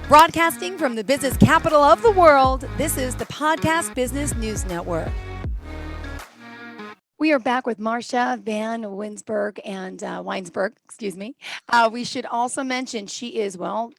Broadcasting from the business capital of the world, this is the Podcast Business News Network. We are back with Marsha Vanwynsberghe and Weinsberg, excuse me. We should also mention she is, a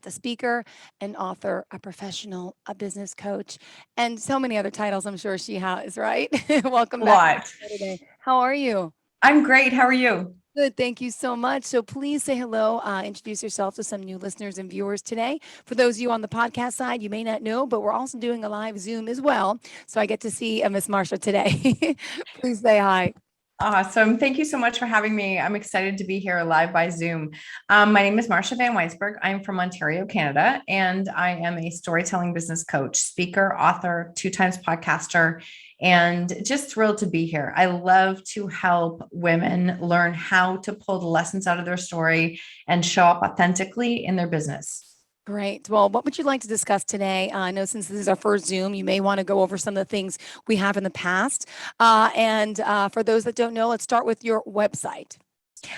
speaker, an author, a professional, a business coach, and so many other titles I'm sure she has, right? Welcome back today. How are you? I'm great. How are you? Good. Thank you so much. So please say hello, introduce yourself to some new listeners and viewers today. For those of you on the podcast side, you may not know, but we're also doing a live Zoom as well. So I get to see Miss Marsha today. Please say hi. Awesome. Thank you so much for having me. I'm excited to be here live by Zoom. My name is Marsha Vanwynsberghe. I'm from Ontario, Canada, and I am a storytelling business coach, speaker, author, 2 times podcaster, and just thrilled to be here. I love to help women learn how to pull the lessons out of their story and show up authentically in their business. Great. Well, what would you like to discuss today? I know since this is our first Zoom, you may want to go over some of the things we have in the past. And for those that don't know, let's start with your website.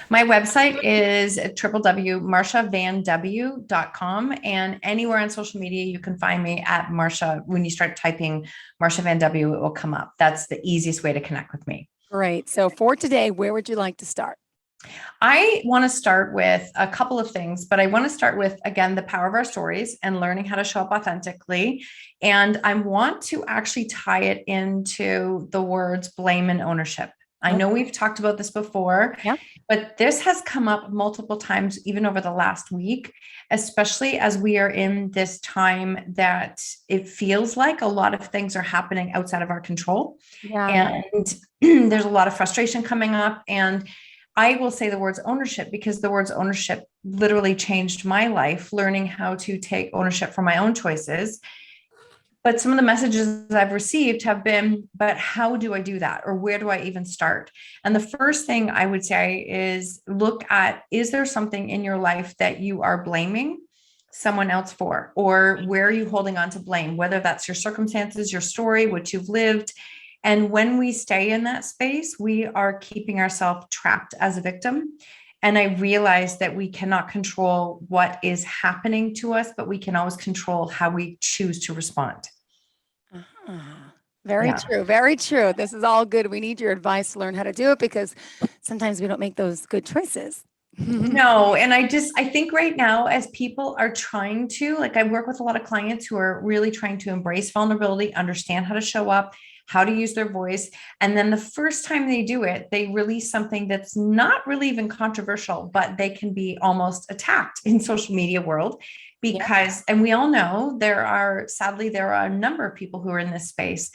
My website is www.marshavanw.com, and anywhere on social media, you can find me at Marsha. When you start typing Marsha Van W, it will come up. That's the easiest way to connect with me. Great. So for today, where would you like to start? I want to start with a couple of things, but I want to start with, again, the power of our stories and learning how to show up authentically. And I want to actually tie it into the words blame and ownership. I know we've talked about this before, but this has come up multiple times, even over the last week, especially as we are in this time that it feels like a lot of things are happening outside of our control. And there's a lot of frustration coming up. And I will say the words ownership because the words ownership literally changed my life, learning how to take ownership for my own choices. But some of the messages I've received have been, but how do I do that? Or where do I even start? And the first thing I would say is look at, is there something in your life that you are blaming someone else for? Or where are you holding on to blame? Whether that's your circumstances, your story, what you've lived. And when we stay in that space, we are keeping ourselves trapped as a victim. And I realize that we cannot control what is happening to us, but we can always control how we choose to respond. Very true. Very true. This is all good. We need your advice to learn how to do it because sometimes we don't make those good choices. No. And I think right now, as people are trying to, I work with a lot of clients who are really trying to embrace vulnerability, understand how to show up, how to use their voice. And then the first time they do it, they release something that's not really even controversial, but they can be almost attacked in social media world because, and we all know sadly, there are a number of people who are in this space.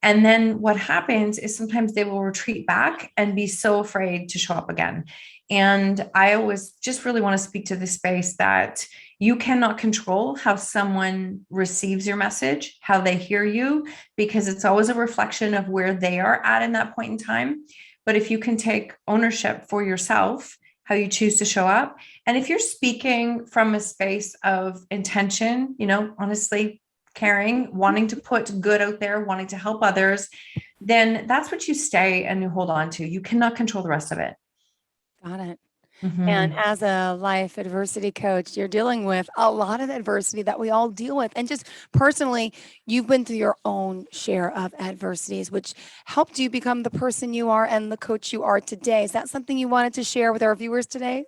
And then what happens is sometimes they will retreat back and be so afraid to show up again. And I always just really want to speak to this space that you cannot control how someone receives your message, how they hear you, because it's always a reflection of where they are at in that point in time. But if you can take ownership for yourself, how you choose to show up, and if you're speaking from a space of intention, honestly, caring, wanting to put good out there, wanting to help others, then that's what you stay and you hold on to. You cannot control the rest of it. Got it. And as a life adversity coach, you're dealing with a lot of adversity that we all deal with. And just personally, you've been through your own share of adversities, which helped you become the person you are and the coach you are today. Is that something you wanted to share with our viewers today?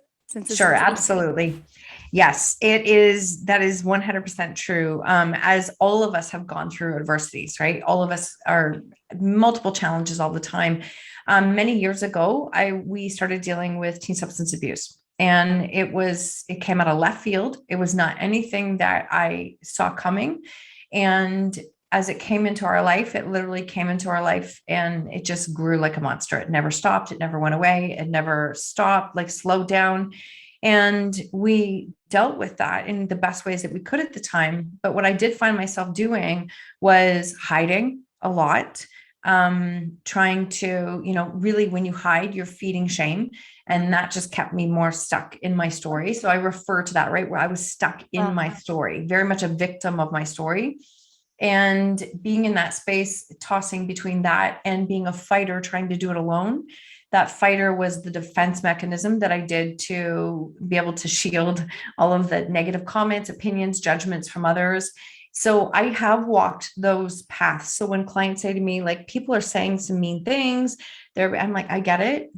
Sure, absolutely. Yes, it is. That is 100% true. As all of us have gone through adversities, right? All of us are multiple challenges all the time. Many years ago, we started dealing with teen substance abuse, and it came out of left field. It was not anything that I saw coming. And as it came into our life, it literally came into our life and it just grew like a monster. It never stopped. It never went away. It never stopped, slowed down. And we dealt with that in the best ways that we could at the time. But what I did find myself doing was hiding a lot, trying to, really when you hide, you're feeding shame. And that just kept me more stuck in my story. So I refer to that, right? Where I was stuck in my story, very much a victim of my story. And being in that space, tossing between that and being a fighter, trying to do it alone, that fighter was the defense mechanism that I did to be able to shield all of the negative comments, opinions, judgments from others. So I have walked those paths. So when clients say to me, like, people are saying some mean things, I'm like, I get it.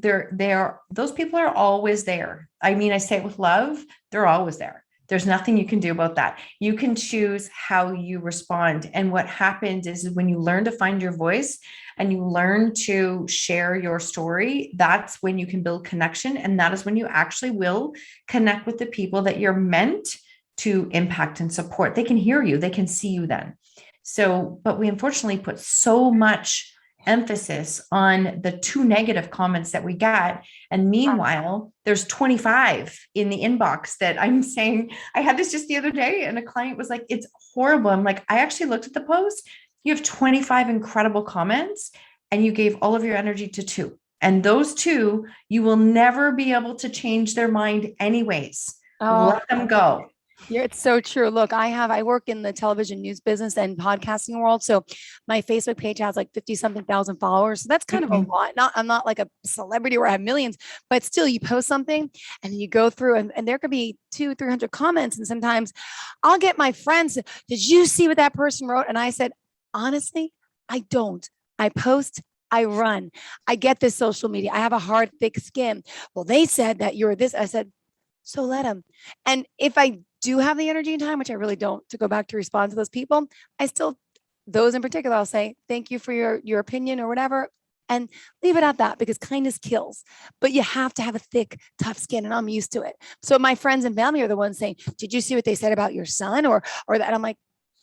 Those people are always there. I mean, I say it with love, they're always there. There's nothing you can do about that. You can choose how you respond. And what happens is when you learn to find your voice and you learn to share your story, that's when you can build connection. And that is when you actually will connect with the people that you're meant to impact and support. They can hear you, they can see you then. So, but we unfortunately put so much emphasis on the 2 negative comments that we got. And meanwhile, there's 25 in the inbox that I'm saying. I had this just the other day and a client was like, it's horrible. I'm like, I actually looked at the post. You have 25 incredible comments and you gave all of your energy to 2. And those 2, you will never be able to change their mind anyways. Let them go. Yeah, it's so true. Look, I work in the television news business and podcasting world. So my Facebook page has like 50 something thousand followers. So that's kind of a lot. I'm not like a celebrity where I have millions, but still you post something and you go through and there could be 200-300 comments. And sometimes I'll get my friends, did you see what that person wrote? And I said, honestly, I don't. I post, I run. I get this social media. I have a hard, thick skin. Well, they said that you're this. I said, so let them. And if I do have the energy and time, which I really don't, to go back to respond to those people, I still, those in particular, I'll say, thank you for your opinion or whatever, and leave it at that because kindness kills. But you have to have a thick, tough skin, and I'm used to it. So my friends and family are the ones saying, did you see what they said about your son or that? And I'm like,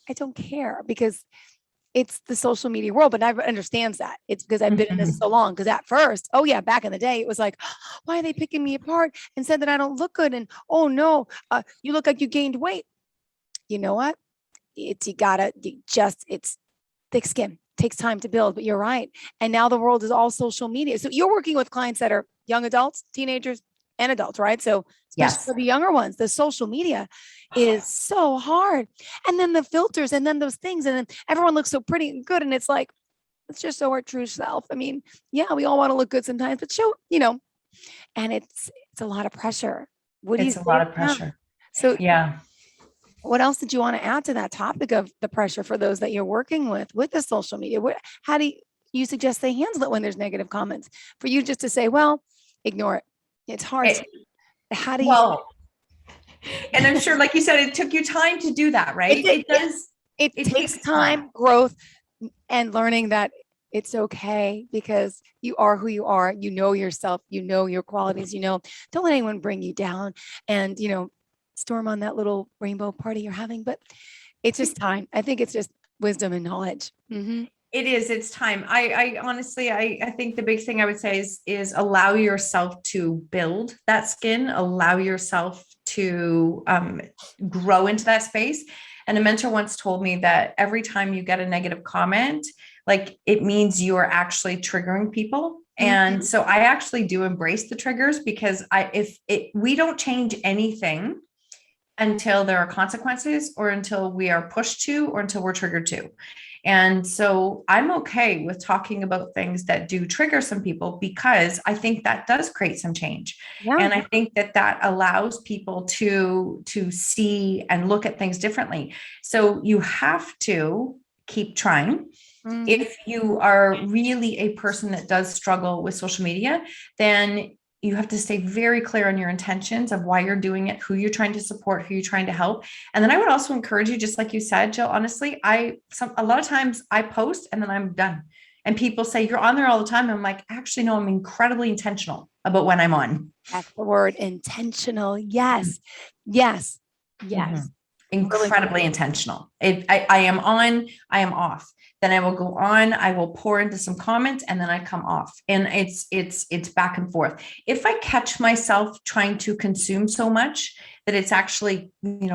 I don't care because it's the social media world, but everyone understands that. It's because I've been in this so long. Because at first, oh yeah, back in the day, it was like, why are they picking me apart and said that I don't look good? And oh no, you look like you gained weight. You know what? It's thick skin. It takes time to build, but you're right. And now the world is all social media. So you're working with clients that are young adults, teenagers, and adults, right? So especially for the younger ones, the social media is so hard. And then the filters and then those things, and then everyone looks so pretty and good. And it's like, let's just show our true self. I mean, yeah, we all want to look good sometimes, but show, and it's a lot of pressure. It's a lot of pressure. So yeah. What else did you want to add to that topic of the pressure for those that you're working with the social media? How do you suggest they handle it when there's negative comments? For you just to say, well, ignore it. It's hard. How do you? Well, and I'm sure, like you said, it took you time to do that, right? It does. It takes time, growth, and learning that it's okay because you are who you are. You know yourself. You know your qualities. Don't let anyone bring you down and, storm on that little rainbow party you're having. But it's just time. I think it's just wisdom and knowledge. Mm-hmm. It is. It's time. I honestly, I think the big thing I would say is allow yourself to build that skin, allow yourself to grow into that space. And a mentor once told me that every time you get a negative comment, like it means you are actually triggering people. And so I actually do embrace the triggers because we don't change anything until there are consequences or until we are pushed to or until we're triggered to. And so I'm okay with talking about things that do trigger some people because I think that does create some change. Yeah. And I think that allows people to see and look at things differently. So you have to keep trying. Mm-hmm. If you are really a person that does struggle with social media, then you have to stay very clear on your intentions of why you're doing it, who you're trying to support, who you're trying to help. And then I would also encourage you, just like you said, Jill, honestly, a lot of times I post and then I'm done. And people say, you're on there all the time. I'm like, actually, no, I'm incredibly intentional about when I'm on. That's the word, intentional. Yes. Yes. Yes. Mm-hmm. Incredibly intentional. I am on, I am off. Then I will go on, I will pour into some comments and then I come off. And it's back and forth. If I catch myself trying to consume so much that it's actually,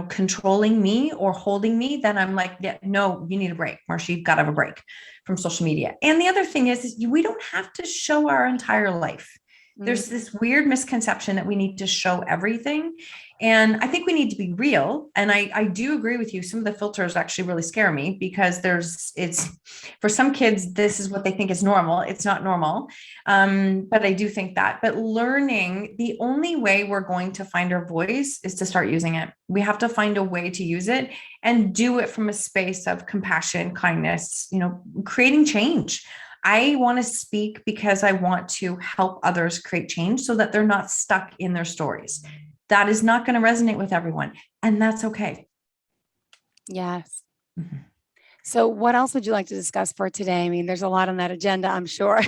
controlling me or holding me, then I'm like, yeah, no, you need a break. Marsha, you've got to have a break from social media. And the other thing is we don't have to show our entire life. There's this weird misconception that we need to show everything. And I think we need to be real. And I do agree with you. Some of the filters actually really scare me because it's for some kids, this is what they think is normal. It's not normal. But I do think that. But learning, the only way we're going to find our voice is to start using it. We have to find a way to use it and do it from a space of compassion, kindness, creating change. I want to speak because I want to help others create change so that they're not stuck in their stories. That is not going to resonate with everyone, and that's okay. Yes. Mm-hmm. So what else would you like to discuss for today? I mean, there's a lot on that agenda, I'm sure.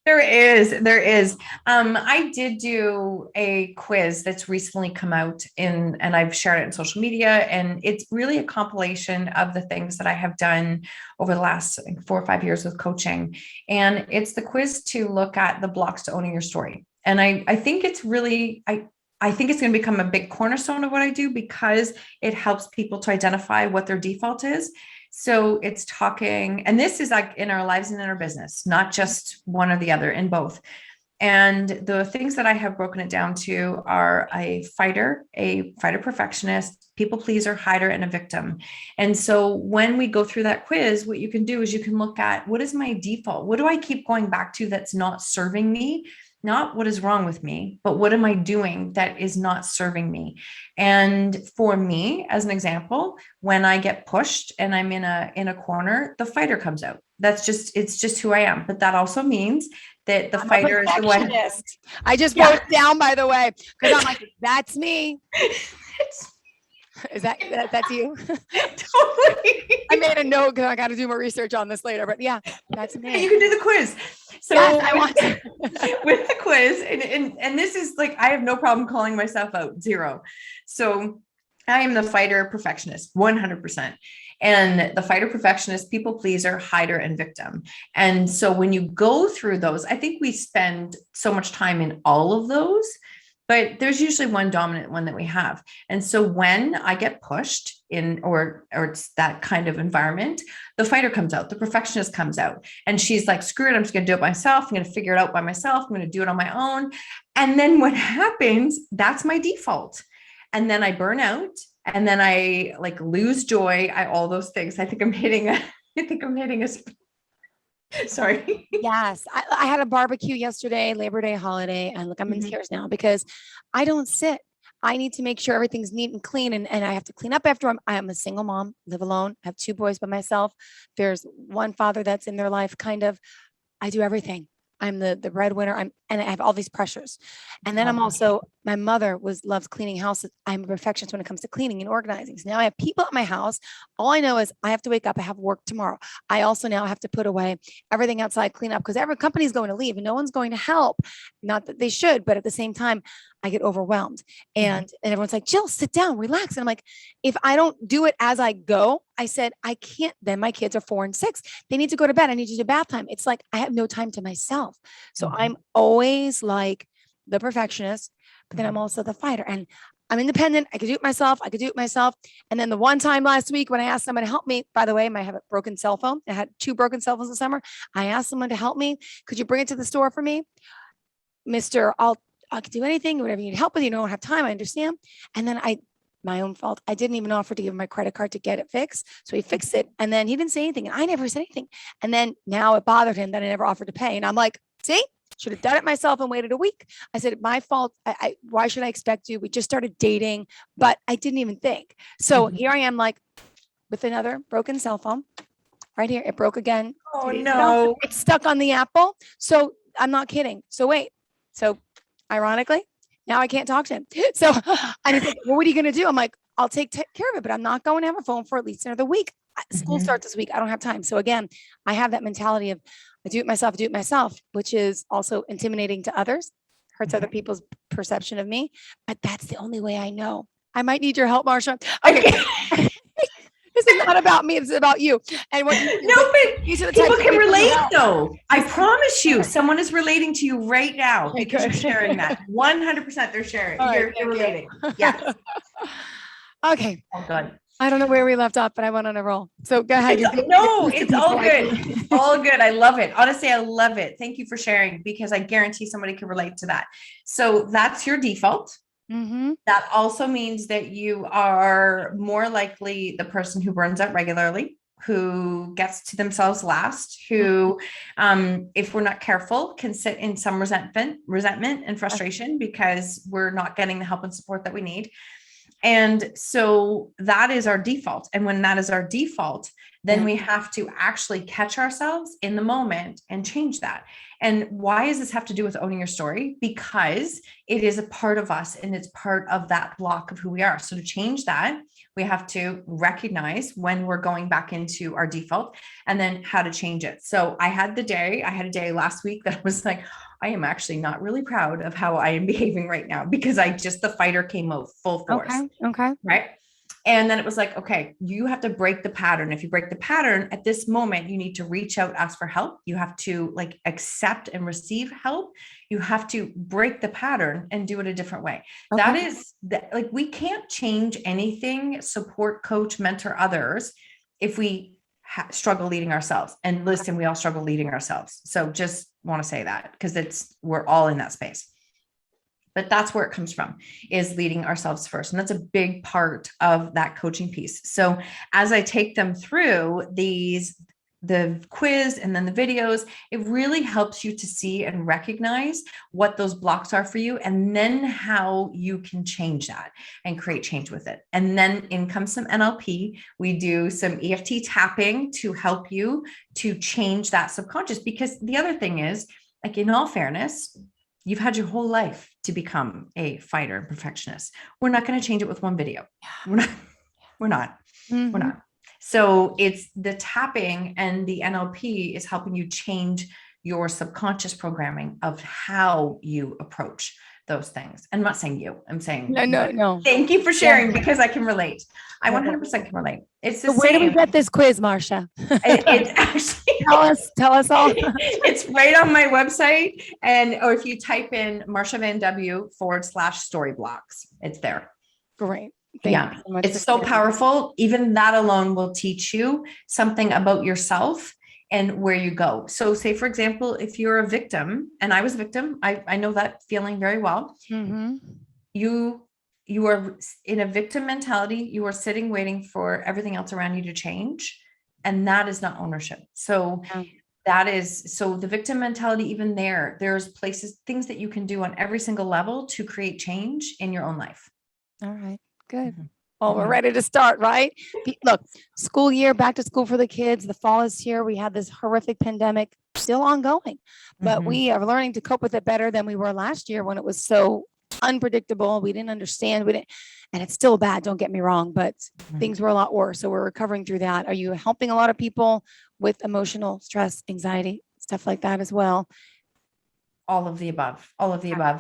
There is. I did do a quiz that's recently come out and I've shared it in social media, and it's really a compilation of the things that I have done over the last 4 or 5 years with coaching. And it's the quiz to look at the blocks to owning your story. And I think it's really, I think it's going to become a big cornerstone of what I do because it helps people to identify what their default is. So it's talking, and this is like in our lives and in our business, not just one or the other, in both. And the things that I have broken it down to are a fighter perfectionist, people pleaser, hider, and a victim. And so when we go through that quiz, what you can do is you can look at, what is my default? What do I keep going back to that's not serving me? Not what is wrong with me, but what am I doing that is not serving me? And for me, as an example, when I get pushed and I'm in a corner, the fighter comes out. It's just who I am. But that also means that the fighter is the one. I just wrote it down, by the way, because I'm like, that's me. Is that's you? Totally. I made a note because I got to do more research on this later, but yeah, that's me. You can do the quiz. So yes, I want to. With the quiz, and this is like, I have no problem calling myself out, 0. So I am the fighter perfectionist, 100%. And the fighter perfectionist, people pleaser, hider, and victim. And so when you go through those, I think we spend so much time in all of those, but there's usually one dominant one that we have. And so when I get pushed in, or it's that kind of environment, the fighter comes out, the perfectionist comes out, and she's like, screw it, I'm just going to do it myself. I'm going to figure it out by myself. I'm going to do it on my own. And then what happens, that's my default. And then I burn out, and then I like lose joy. All those things. I think I'm hitting a sorry. Yes. I had a barbecue yesterday, Labor Day holiday. And look, I'm in tears now because I don't sit. I need to make sure everything's neat and clean. And I have to clean up after I am a single mom, live alone, have 2 boys by myself. There's one father that's in their life, kind of. I do everything. I'm the breadwinner. And I have all these pressures. And then I'm also, my mother loves cleaning houses. I'm a perfectionist when it comes to cleaning and organizing. So now I have people at my house. All I know is I have to wake up. I have work tomorrow. I also now have to put away everything outside, clean up, because every company is going to leave and no one's going to help. Not that they should, but at the same time, I get overwhelmed. And everyone's like, Jill, sit down, relax. And I'm like, if I don't do it as I go, I said, I can't. Then my kids are 4 and 6. They need to go to bed. I need to do bath time. It's like, I have no time to myself. So I'm always like the perfectionist, but then I'm also the fighter, and I'm independent. I could do it myself. And then the one time last week when I asked someone to help me, by the way, I have a broken cell phone. I had 2 broken cell phones this summer. I asked someone to help me. Could you bring it to the store for me? Mister, I could do anything, whatever you need help with. You don't have time. I understand. And then my own fault. I didn't even offer to give him my credit card to get it fixed. So he fixed it. And then he didn't say anything. And I never said anything. And then now it bothered him that I never offered to pay. And I'm like, see, should have done it myself and waited a week. I said, my fault. Why should I expect you? We just started dating, but I didn't even think. So here I am, like, with another broken cell phone right here. It broke again. Oh no. It's stuck on the Apple. So I'm not kidding. So wait. So ironically, now I can't talk to him. So and he's like, well, what are you going to do? I'm like, I'll take care of it, but I'm not going to have a phone for at least another week. School starts this week. I don't have time. So again, I have that mentality of I do it myself, which is also intimidating to others, hurts other people's perception of me. But that's the only way I know. I might need your help, Marsha. Okay. This is not about me. It's about you. And what but people can relate, though. I promise you, someone is relating to you right now because you're sharing that. 100% they're sharing. You're relating. Yes. Okay. Oh, God. I don't know where we left off, but I went on a roll. So go ahead. It's all good. All good. I love it. Honestly, I love it. Thank you for sharing because I guarantee somebody can relate to that. So that's your default. Mm-hmm. That also means that you are more likely the person who burns out regularly, who gets to themselves last, who, if we're not careful, can sit in some resentment and frustration because we're not getting the help and support that we need. And so that is our default. And when that is our default, then we have to actually catch ourselves in the moment and change that. And why does this have to do with owning your story? Because it is a part of us and it's part of that block of who we are. So to change that, we have to recognize when we're going back into our default and then how to change it. So I had a day last week that was like, I am actually not really proud of how I am behaving right now because the fighter came out full force. Okay. Right. And then it was like, okay, you have to break the pattern. If you break the pattern at this moment, you need to reach out, ask for help. You have to like accept and receive help. You have to break the pattern and do it a different way. Okay. That is that, like, we can't change anything, support, coach, mentor others if we struggle leading ourselves. And listen, we all struggle leading ourselves. So just want to say that because we're all in that space. But that's where it comes from, is leading ourselves first. And that's a big part of that coaching piece. So as I take them through the quiz and then the videos, it really helps you to see and recognize what those blocks are for you, and then how you can change that and create change with it. And then in comes some NLP. We do some EFT tapping to help you to change that subconscious. Because the other thing is, like, in all fairness, you've had your whole life to become a fighter and perfectionist. We're not going to change it with one video. We're not. So it's the tapping and the NLP is helping you change your subconscious programming of how you approach those things. I'm not saying you, I'm saying, no. Thank you for sharing because I can relate. I 100% can relate. It's the So where same. do we get this quiz, Marsha? It's actually, tell us all. it's right on my website. Or if you type in Marsha Vanwynsberghe /story blocks, it's there. Great. Thank you so much. It's so powerful. Even that alone will teach you something about yourself and where you go. So say, for example, if you're a victim, and I was a victim, I know that feeling very well. You are in a victim mentality. You are sitting, waiting for everything else around you to change. And that is not ownership. So the victim mentality, even there's things that you can do on every single level to create change in your own life. All right, good. Well, we're ready to start, right? Look, school year, back to school for the kids. The fall is here. We had this horrific pandemic still ongoing, but we are learning to cope with it better than we were last year when it was so unpredictable. We didn't understand. And it's still bad. Don't get me wrong, but things were a lot worse. So we're recovering through that. Are you helping a lot of people with emotional stress, anxiety, stuff like that as well? All of the above.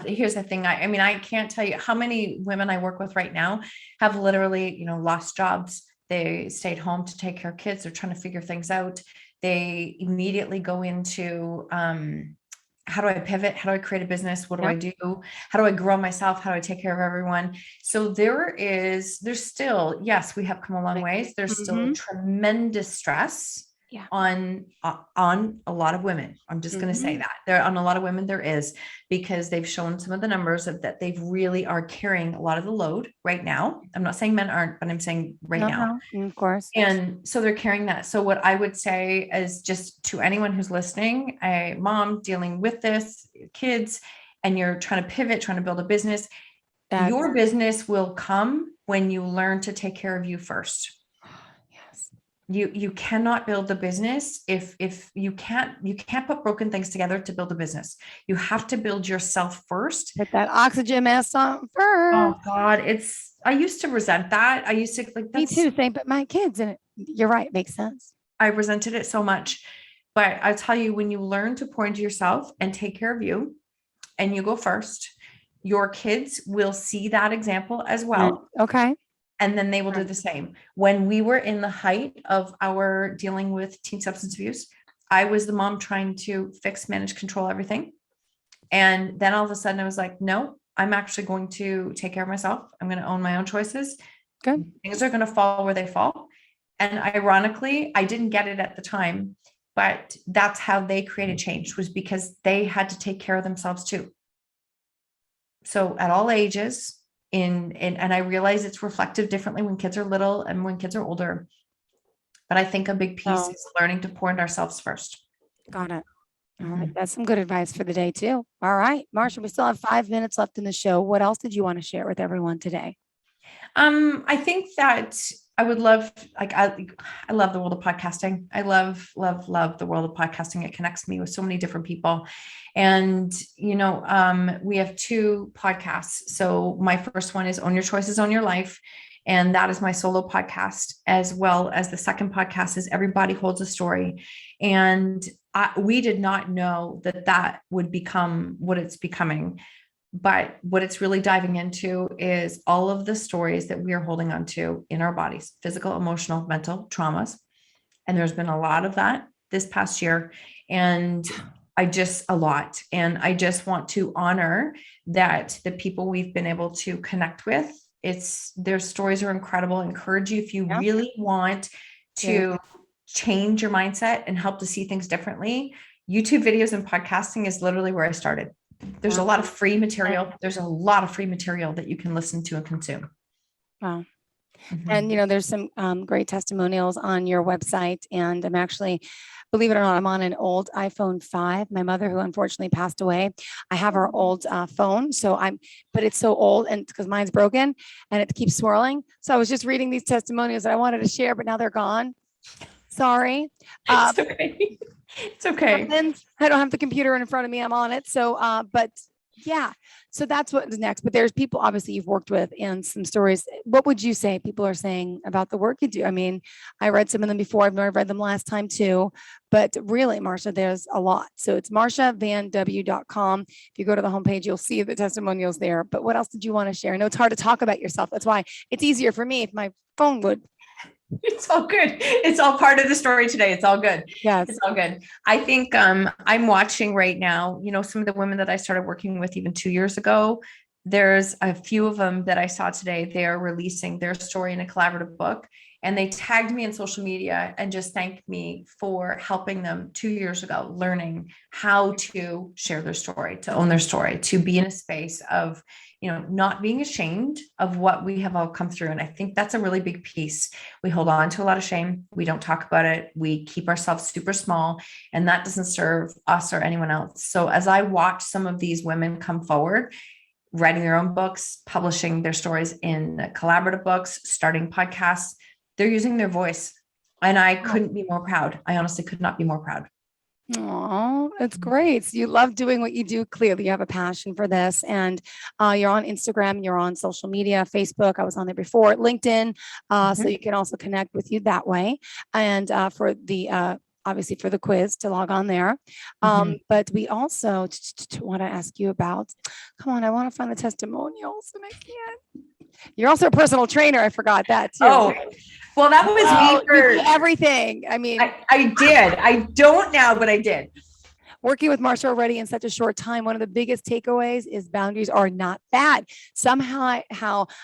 Here's the thing. I mean, I can't tell you how many women I work with right now have literally, lost jobs. They stayed home to take care of kids. They're trying to figure things out. They immediately go into, how do I pivot? How do I create a business? What do I do? How do I grow myself? How do I take care of everyone? So there's still, yes, we have come a long ways. There's still tremendous stress on a lot of women. I'm just going to say that there on a lot of women, there is, because they've shown some of the numbers that they really are carrying a lot of the load right now. I'm not saying men aren't, but I'm saying now. Of course. And so they're carrying that. So what I would say is, just to anyone who's listening, a mom dealing with this, kids, and you're trying to pivot, trying to build a business, your business will come when you learn to take care of you first. You cannot build a business if you can't put broken things together to build a business. You have to build yourself first. Get that oxygen mask on first. Oh God, I used to resent that. I used to me too, same, but my kids, and you're right, it makes sense. I resented it so much. But I tell you, when you learn to pour into yourself and take care of you, and you go first, your kids will see that example as well. Okay. And then they will do the same. When we were in the height of our dealing with teen substance abuse, I was the mom trying to fix, manage, control everything. And then all of a sudden I was like, no, I'm actually going to take care of myself. I'm going to own my own choices. Good. Things are going to fall where they fall. And ironically, I didn't get it at the time, but that's how they created change, was because they had to take care of themselves too. So at all ages, and I realize it's reflective differently when kids are little and when kids are older. But I think a big piece Oh, is learning to pour into ourselves first. got it. All right. Mhm. That's some good advice for the day too. All right, Marsha, we still have 5 minutes left in the show. What else did you want to share with everyone today? I think that I would love, like, I love the world of podcasting. I love the world of podcasting. It connects me with so many different people. And, we have 2 podcasts. So my first one is Own Your Choices, Own Your Life. And that is my solo podcast, as well as the second podcast is Everybody Holds a Story. And we did not know that would become what it's becoming. But what it's really diving into is all of the stories that we are holding on to in our bodies, physical, emotional, mental traumas. And there's been a lot of that this past year. And a lot. And I just want to honor that the people we've been able to connect with, their stories are incredible. Encourage you, if you Yeah. really want Yeah. to change your mindset and help to see things differently, YouTube videos and podcasting is literally where I started. There's a lot of free material. There's a lot of free material that you can listen to and consume. Wow. Mhm. And there's some great testimonials on your website. And I'm actually, believe it or not, I'm on an old iPhone 5. My mother, who unfortunately passed away, I have her old phone. But it's so old, and because mine's broken and it keeps swirling. So I was just reading these testimonials that I wanted to share, but now they're gone. Sorry. It's okay. It's okay. I don't have the computer in front of me. I'm on it. So, but yeah, so that's what's next. But there's people obviously you've worked with and some stories. What would you say people are saying about the work you do? I mean, I read some of them before. I've read them last time too. But really, Marsha, there's a lot. So it's marshavanw.com. If you go to the homepage, you'll see the testimonials there. But what else did you want to share? I know it's hard to talk about yourself. That's why it's easier for me if my phone would. It's all good. It's all part of the story today. It's all good. Yes. It's all good. I think I'm watching right now, some of the women that I started working with even 2 years ago. There's a few of them that I saw today. They're releasing their story in a collaborative book. And they tagged me in social media and just thanked me for helping them 2 years ago, learning how to share their story, to own their story, to be in a space of, not being ashamed of what we have all come through. And I think that's a really big piece. We hold on to a lot of shame. We don't talk about it. We keep ourselves super small, and that doesn't serve us or anyone else. So as I watch some of these women come forward, writing their own books, publishing their stories in collaborative books, starting podcasts, they're using their voice. And I couldn't be more proud. I honestly could not be more proud. Oh, that's great. So you love doing what you do. Clearly, you have a passion for this. And you're on Instagram, you're on social media, Facebook. I was on there before, LinkedIn. So you can also connect with you that way. And for the obviously for the quiz to log on there. But we also want to ask you about, come on, I want to find the testimonials and I can't. You're also a personal trainer. I forgot that too. Oh, well, that was me for everything. I mean, I did. I don't now, but I did. Working with Marsha already in such a short time, one of the biggest takeaways is boundaries are not bad. Somehow,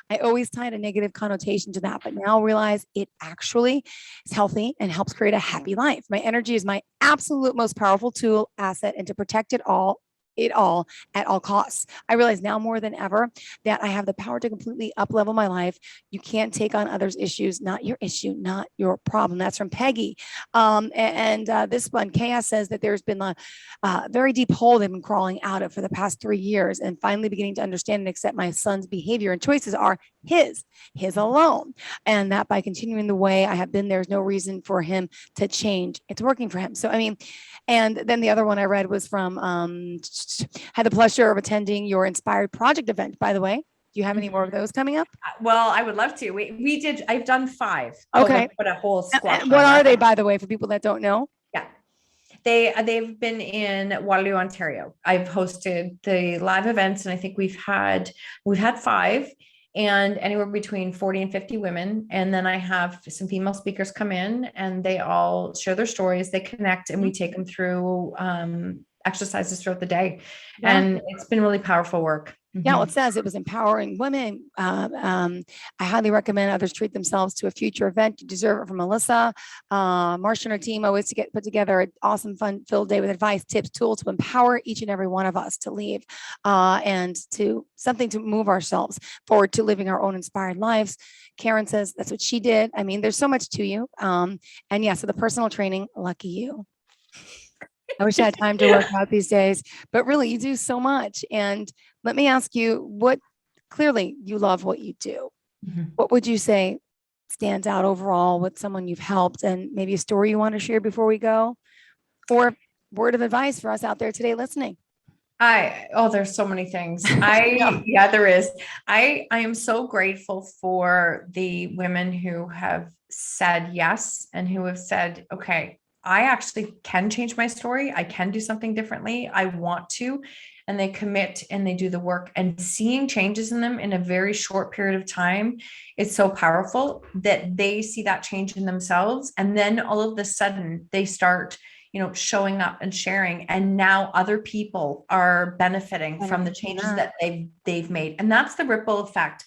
I always tied a negative connotation to that, but now realize it actually is healthy and helps create a happy life. My energy is my absolute most powerful tool, asset, and to protect it all at all costs. I realize now more than ever that I have the power to completely up level my life. You can't take on others' issues, not your issue, not your problem. That's from Peggy. This one, Chaos says that there's been a very deep hole they've been crawling out of for the past 3 years, and finally beginning to understand and accept my son's behavior and choices are his alone. And that by continuing the way I have been, there's no reason for him to change. It's working for him. So, I mean, and then the other one I read was from, had the pleasure of attending your Inspired Project event, by the way. Do you have any more of those coming up? Well, I would love to. We did. I've done 5. Okay. But a whole squad. What are they, by the way, for people that don't know? Yeah. They've been in Waterloo, Ontario. I've hosted the live events, and I think we've had 5, and anywhere between 40 and 50 women. And then I have some female speakers come in, and they all share their stories. They connect, and we take them through exercises throughout the day. Yeah. And it's been really powerful work. Yeah, well, it says it was empowering women. I highly recommend others treat themselves to a future event. You deserve it from Melissa. Marsha and her team always to put together an awesome, fun-filled day with advice, tips, tools to empower each and every one of us to leave and to something to move ourselves forward to living our own inspired lives. Karen says that's what she did. I mean, there's so much to you. And yeah, so the personal training, lucky you. I wish I had time to work out these days, but really, you do so much. And let me ask you, what clearly you love what you do. What would you say stands out overall with someone you've helped, and maybe a story you want to share before we go, or word of advice for us out there today listening? There's so many things. Yeah, there is. I am so grateful for the women who have said yes and who have said, okay, I actually can change my story. I can do something differently. I want to. And they commit and they do the work, and seeing changes in them in a very short period of time. It's so powerful that they see that change in themselves. And then all of a sudden they start, showing up and sharing. And now other people are benefiting from the changes that they've made. And that's the ripple effect.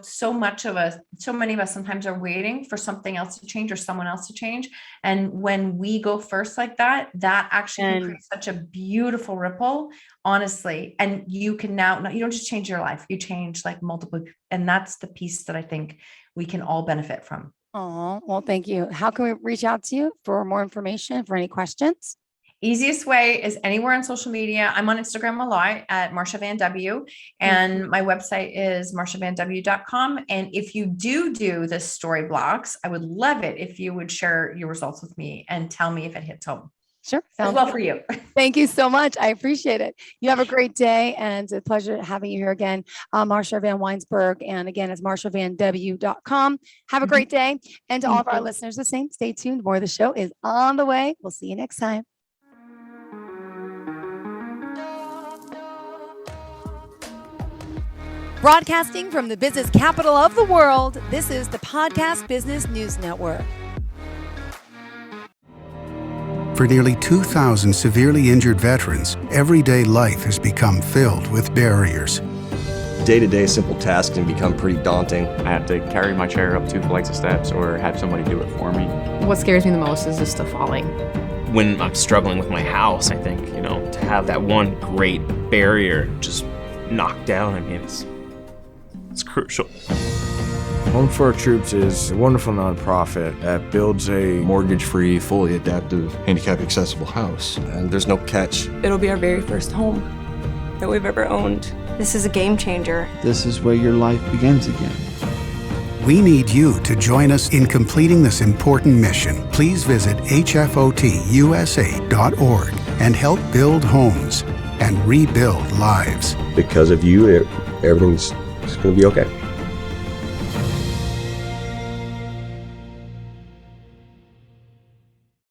So many of us sometimes are waiting for something else to change or someone else to change. And when we go first like that actually creates such a beautiful ripple, honestly. And you can you don't just change your life, you change like multiple. And that's the piece that I think we can all benefit from. Oh, well, thank you. How can we reach out to you for more information, for any questions? Easiest way is anywhere on social media. I'm on Instagram a lot at Marsha Vanwynsberghe, and my website is marshavanwynsberghe.com. And if you do the story blocks, I would love it if you would share your results with me and tell me if it hits home. Sure. As well for you. Thank you so much. I appreciate it. You have a great day, and it's a pleasure having you here again. Marsha Vanwynsberghe. And again, it's marshavanwynsberghe.com. Have a great day. And to all of our listeners, the same, stay tuned. More of the show is on the way. We'll see you next time. Broadcasting from the business capital of the world, this is the Podcast Business News Network. For nearly 2,000 severely injured veterans, everyday life has become filled with barriers. Day-to-day simple tasks can become pretty daunting. I have to carry my chair up 2 flights of steps or have somebody do it for me. What scares me the most is just the falling. When I'm struggling with my house, I think, to have that one great barrier just knocked down, I mean, it's crucial. Home for Our Troops is a wonderful nonprofit that builds a mortgage-free, fully adaptive, handicap-accessible house. And there's no catch. It'll be our very first home that we've ever owned. This is a game changer. This is where your life begins again. We need you to join us in completing this important mission. Please visit hfotusa.org and help build homes and rebuild lives. Because of you, everything's going to be okay.